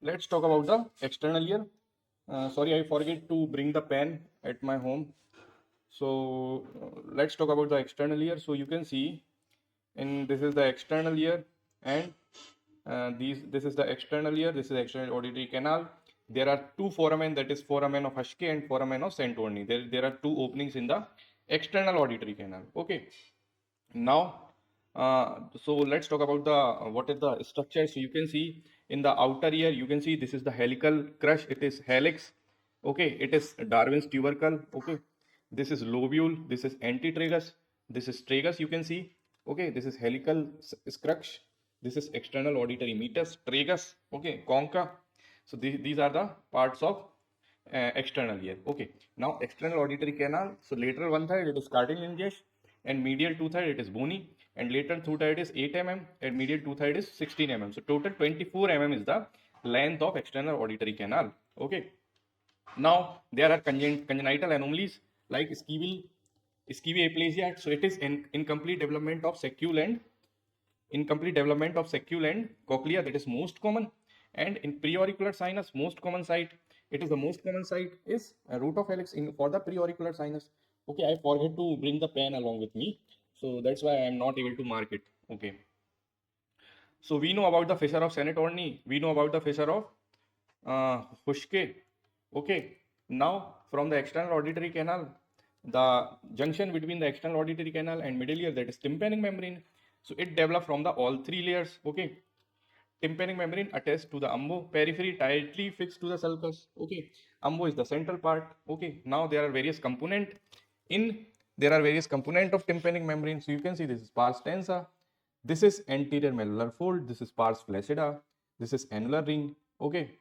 let's talk about the external ear. Sorry, I forget to bring the pen at my home. So let's talk about the external ear. So you can see, in this is the external ear, and this is the external ear. This is the external auditory canal. There are two foramen, that is foramen of Hashke and foramen of Santorni. There are two openings in the external auditory canal. Okay. Now, so let's talk about the what is the structure. So you can see in the outer ear, you can see this is the helical crush. It is helix. Okay, it is Darwin's tubercle. Okay, this is lobule. This is antitragus. This is tragus. You can see. Okay, this is helical crux. This is external auditory meatus, tragus. Okay, concha. So these are the parts of external ear. Okay, now external auditory canal. So lateral one side it is cartilaginous, and medial two side it is bony, and lateral two side is 8 mm, and medial two side is 16 mm. So total 24 mm is the length of external auditory canal. Okay. Now there are congenital anomalies like schivi aplasia. So it is incomplete development of secule and cochlea, that is most common. And in preauricular sinus, most common site, it is the most common site is root of helix in for the preauricular sinus. Okay, I forget to bring the pen along with me, so that's why I am not able to mark it. Okay, so we know about the fissure of Senetorni, we know about the fissure of Hushke. Okay, now from the external auditory canal, the junction between the external auditory canal and middle ear, that is tympanic membrane. So it develops from the all three layers. Okay, tympanic membrane attached to the umbo, periphery tightly fixed to the sulcus. Okay, umbo is the central part. Okay, now there are various component in of tympanic membrane. So you can see this is pars tensa, this is anterior malleolar fold, this is pars flaccida, this is annular ring. Okay,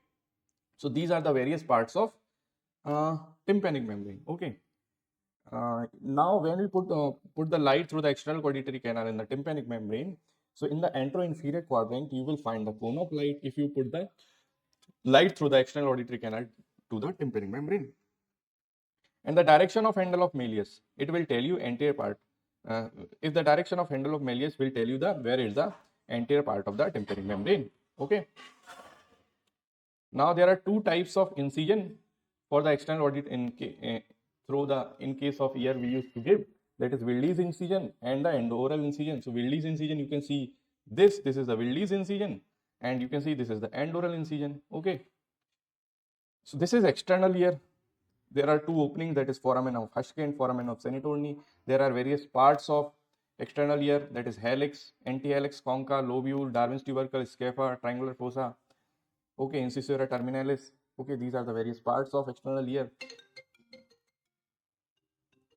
so these are the various parts of tympanic membrane. Okay. Now, when we put the light through the external auditory canal in the tympanic membrane, so in the anteroinferior quadrant, you will find the cone of light if you put the light through the external auditory canal to the tympanic membrane. And the direction of handle of Malleus, it will tell you anterior part. If the direction of handle of Malleus will tell you the where is the anterior part of the tympanic membrane. Okay. Now there are two types of incision for the external audit in case of ear we used to give, that is Wildy's incision and the endoaural incision. So Wildy's incision, you can see this is the Wildy's incision, and you can see this is the endoaural incision. Okay, so this is external ear. There are two openings, that is foramen of Hashke and foramen of Senetorni. There are various parts of external ear, that is helix, antihelix, concha, lobule, Darwin's tubercle, scapha, triangular fossa. Okay, incisura terminalis. Okay, these are the various parts of external ear.